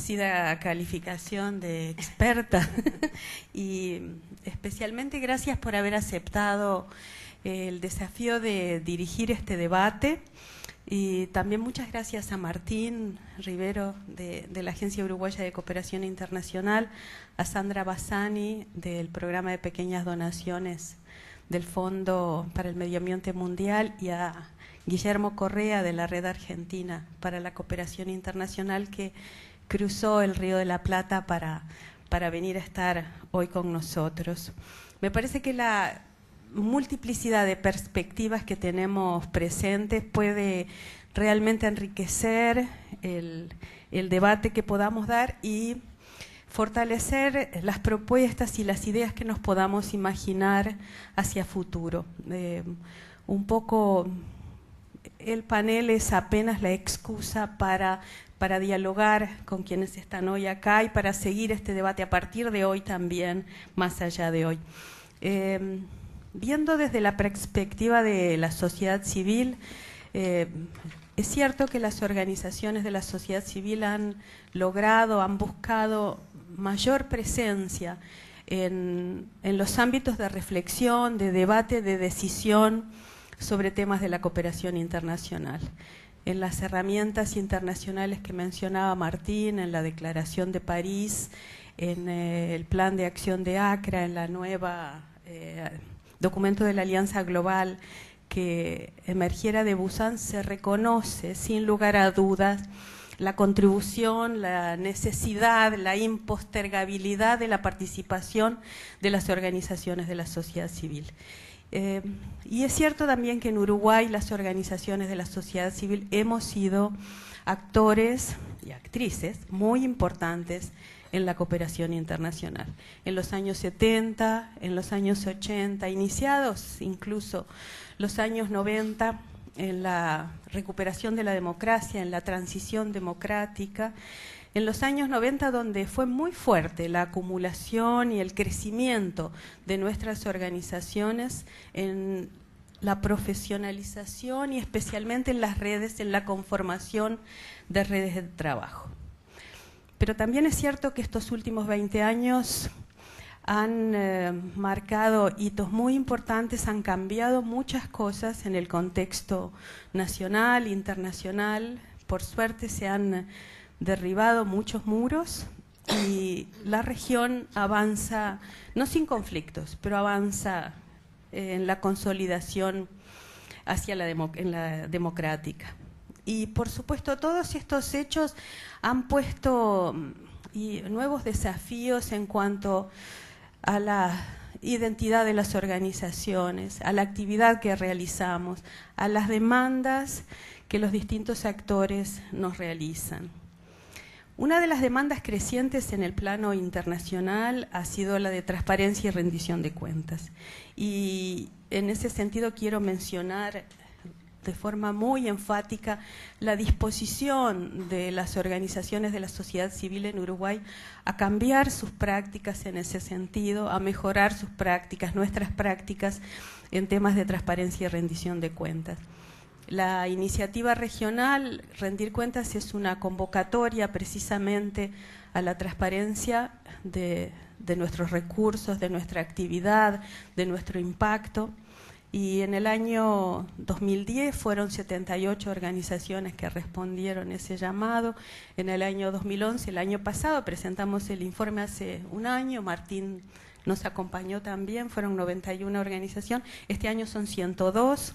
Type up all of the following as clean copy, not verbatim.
merecida calificación de experta y especialmente gracias por haber aceptado el desafío de dirigir este debate y también muchas gracias a Martín Rivero de la Agencia Uruguaya de Cooperación Internacional, a Sandra Bassani del Programa de Pequeñas Donaciones del Fondo para el Medio Ambiente Mundial y a Guillermo Correa de la Red Argentina para la Cooperación Internacional que cruzó el Río de la Plata para venir a estar hoy con nosotros. Me parece que la multiplicidad de perspectivas que tenemos presentes puede realmente enriquecer el debate que podamos dar y fortalecer las propuestas y las ideas que nos podamos imaginar hacia futuro. Un poco el panel es apenas la excusa para dialogar con quienes están hoy acá y para seguir este debate a partir de hoy también, más allá de hoy. Viendo desde la perspectiva de la sociedad civil, es cierto que las organizaciones de la sociedad civil han buscado mayor presencia en los ámbitos de reflexión, de debate, de decisión sobre temas de la cooperación internacional. En las herramientas internacionales que mencionaba Martín, en la Declaración de París, en el Plan de Acción de Accra, en la nueva documento de la Alianza Global que emergiera de Busan, se reconoce sin lugar a dudas la contribución, la necesidad, la impostergabilidad de la participación de las organizaciones de la sociedad civil. Y es cierto también que en Uruguay las organizaciones de la sociedad civil hemos sido actores y actrices muy importantes en la cooperación internacional. En los años 70, en los años 80, iniciados incluso los años 90, en la recuperación de la democracia, en la transición democrática, en los años 90 donde fue muy fuerte la acumulación y el crecimiento de nuestras organizaciones en la profesionalización y especialmente en las redes, en la conformación de redes de trabajo. Pero también es cierto que estos últimos 20 años han marcado hitos muy importantes, han cambiado muchas cosas en el contexto nacional, internacional. Por suerte se han derribado muchos muros y la región avanza, no sin conflictos, pero avanza en la consolidación hacia la democrática. Y por supuesto todos estos hechos han puesto nuevos desafíos en cuanto a la identidad de las organizaciones, a la actividad que realizamos, a las demandas que los distintos actores nos realizan. Una de las demandas crecientes en el plano internacional ha sido la de transparencia y rendición de cuentas. Y en ese sentido quiero mencionar de forma muy enfática la disposición de las organizaciones de la sociedad civil en Uruguay a cambiar sus prácticas en ese sentido, a mejorar sus prácticas, nuestras prácticas en temas de transparencia y rendición de cuentas. La iniciativa regional Rendir Cuentas es una convocatoria precisamente a la transparencia de nuestros recursos, de nuestra actividad, de nuestro impacto. Y en el año 2010 fueron 78 organizaciones que respondieron ese llamado. En el año 2011, el año pasado, presentamos el informe hace un año, Martín nos acompañó también, fueron 91 organizaciones, este año son 102.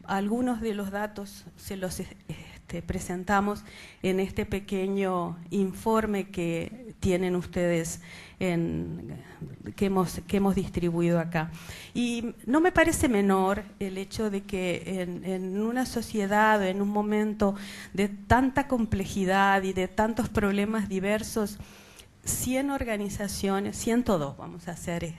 Algunos de los datos se los presentamos en este pequeño informe que tienen ustedes, que hemos distribuido acá. Y no me parece menor el hecho de que en una sociedad, en un momento de tanta complejidad y de tantos problemas diversos, 100 organizaciones, 102, vamos a hacer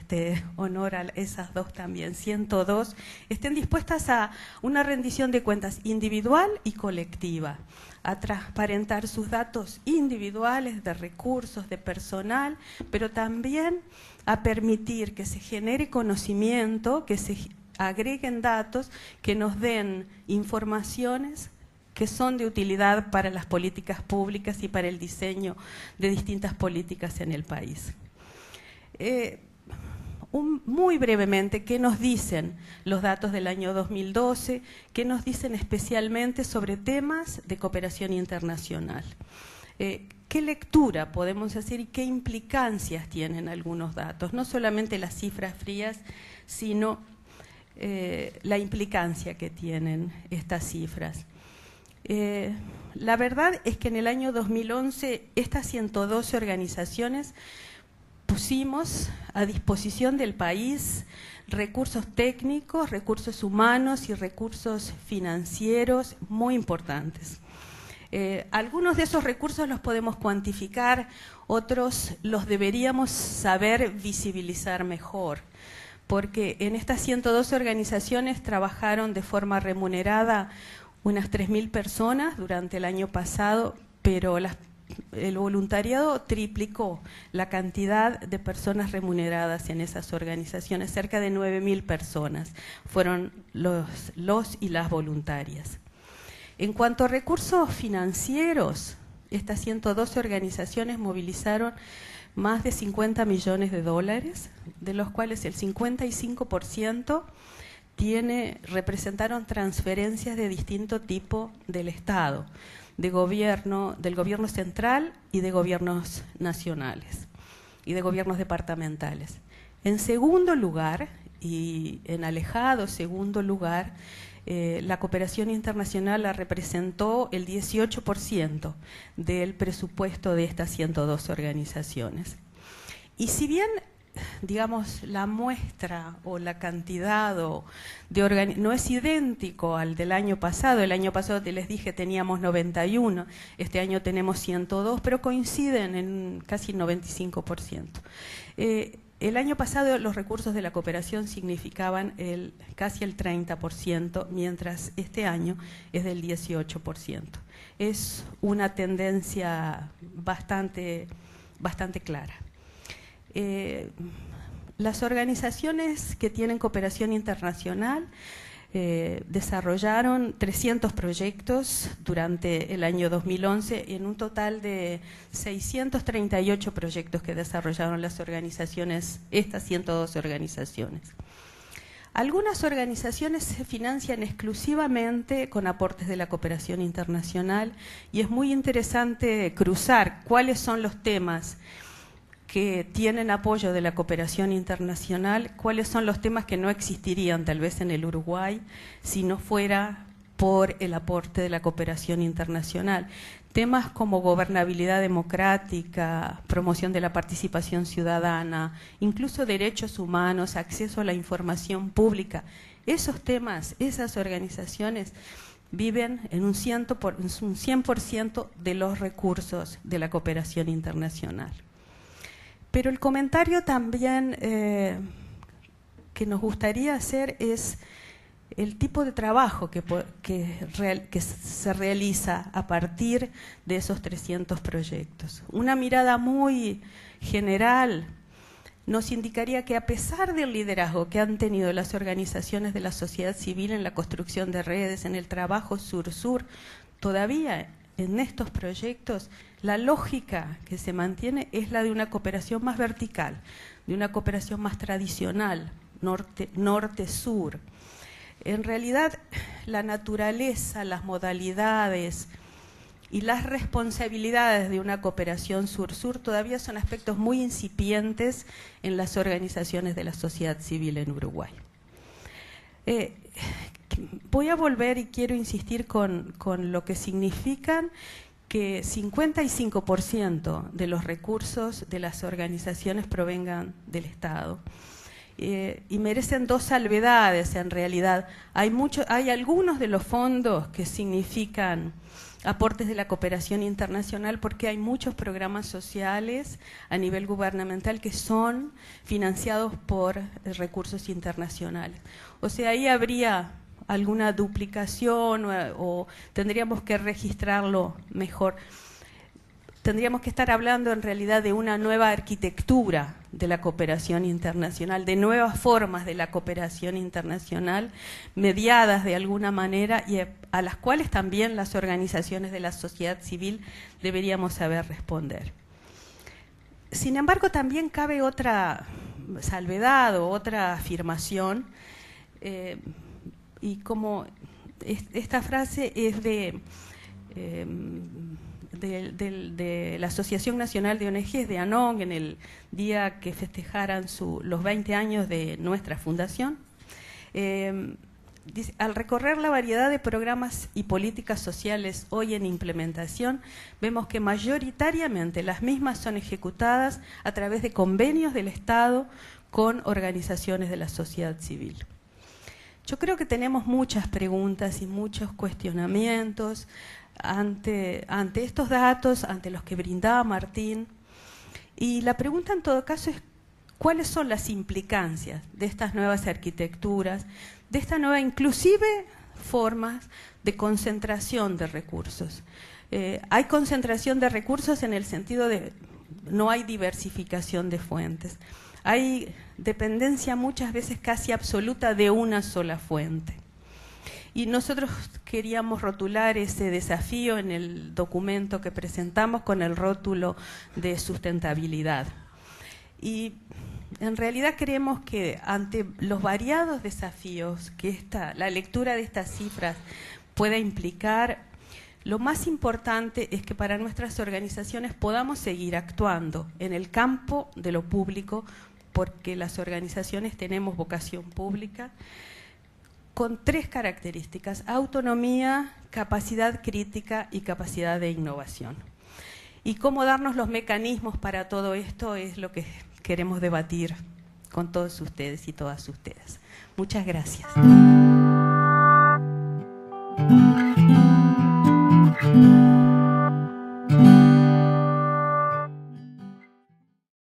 honor a esas dos también, 102, estén dispuestas a una rendición de cuentas individual y colectiva, a transparentar sus datos individuales de recursos, de personal, pero también a permitir que se genere conocimiento, que se agreguen datos, que nos den informaciones que son de utilidad para las políticas públicas y para el diseño de distintas políticas en el país. Muy brevemente, ¿qué nos dicen los datos del año 2012? ¿Qué nos dicen especialmente sobre temas de cooperación internacional? ¿Qué lectura podemos hacer y qué implicancias tienen algunos datos? No solamente las cifras frías, sino la implicancia que tienen estas cifras. La verdad es que en el año 2011 estas 112 organizaciones pusimos a disposición del país recursos técnicos, recursos humanos y recursos financieros muy importantes. Algunos de esos recursos los podemos cuantificar, otros los deberíamos saber visibilizar mejor, porque en estas 112 organizaciones trabajaron de forma remunerada unas 3.000 personas durante el año pasado, pero el voluntariado triplicó la cantidad de personas remuneradas en esas organizaciones, cerca de 9.000 personas fueron los y las voluntarias. En cuanto a recursos financieros, estas 112 organizaciones movilizaron más de 50 millones de dólares, de los cuales el 55% representaron transferencias de distinto tipo del Estado, del gobierno central y de gobiernos nacionales y de gobiernos departamentales. En segundo lugar, y en alejado segundo lugar, la cooperación internacional la representó el 18% del presupuesto de estas 112 organizaciones. Y si bien, digamos, la muestra o la cantidad no es idéntico al del año pasado. El año pasado, te les dije, teníamos 91, este año tenemos 102, pero coinciden en casi 95%. El año pasado los recursos de la cooperación significaban casi el 30%, mientras este año es del 18%. Es una tendencia bastante clara. Las organizaciones que tienen cooperación internacional desarrollaron 300 proyectos durante el año 2011 en un total de 638 proyectos que desarrollaron las organizaciones, estas 112 organizaciones. Algunas organizaciones se financian exclusivamente con aportes de la cooperación internacional y es muy interesante cruzar cuáles son los temas que tienen apoyo de la cooperación internacional, cuáles son los temas que no existirían tal vez en el Uruguay si no fuera por el aporte de la cooperación internacional. Temas como gobernabilidad democrática, promoción de la participación ciudadana, incluso derechos humanos, acceso a la información pública. Esos temas, esas organizaciones viven en un 100% de los recursos de la cooperación internacional. Pero el comentario también que nos gustaría hacer es el tipo de trabajo que se realiza a partir de esos 300 proyectos. Una mirada muy general nos indicaría que a pesar del liderazgo que han tenido las organizaciones de la sociedad civil en la construcción de redes, en el trabajo sur-sur, todavía en estos proyectos la lógica que se mantiene es la de una cooperación más vertical, de una cooperación más tradicional, norte-sur. En realidad, la naturaleza, las modalidades y las responsabilidades de una cooperación sur-sur todavía son aspectos muy incipientes en las organizaciones de la sociedad civil en Uruguay. Voy a volver y quiero insistir con lo que significan que 55% de los recursos de las organizaciones provengan del Estado. Y merecen dos salvedades en realidad. Hay algunos de los fondos que significan aportes de la cooperación internacional porque hay muchos programas sociales a nivel gubernamental que son financiados por recursos internacionales. O sea, ahí habría alguna duplicación o tendríamos que registrarlo mejor. tendríamos que estar hablando en realidad de una nueva arquitectura de la cooperación internacional, de nuevas formas de la cooperación internacional, mediadas de alguna manera y a las cuales también las organizaciones de la sociedad civil deberíamos saber responder. Sin embargo, también cabe otra salvedad o otra afirmación, y como esta frase es de la Asociación Nacional de ONGs de ANONG, en el día que festejaran los 20 años de nuestra fundación. Dice, al recorrer la variedad de programas y políticas sociales hoy en implementación, vemos que mayoritariamente las mismas son ejecutadas a través de convenios del Estado con organizaciones de la sociedad civil. Yo creo que tenemos muchas preguntas y muchos cuestionamientos ante estos datos, ante los que brindaba Martín, y la pregunta en todo caso es ¿cuáles son las implicancias de estas nuevas arquitecturas, de esta nueva inclusive formas de concentración de recursos? Hay concentración de recursos en el sentido de no hay diversificación de fuentes, hay dependencia muchas veces casi absoluta de una sola fuente. Y nosotros queríamos rotular ese desafío en el documento que presentamos con el rótulo de sustentabilidad. Y en realidad creemos que ante los variados desafíos que la lectura de estas cifras pueda implicar, lo más importante es que para nuestras organizaciones podamos seguir actuando en el campo de lo público, porque las organizaciones tenemos vocación pública, con tres características: autonomía, capacidad crítica y capacidad de innovación. Y cómo darnos los mecanismos para todo esto es lo que queremos debatir con todos ustedes y todas ustedes. Muchas gracias.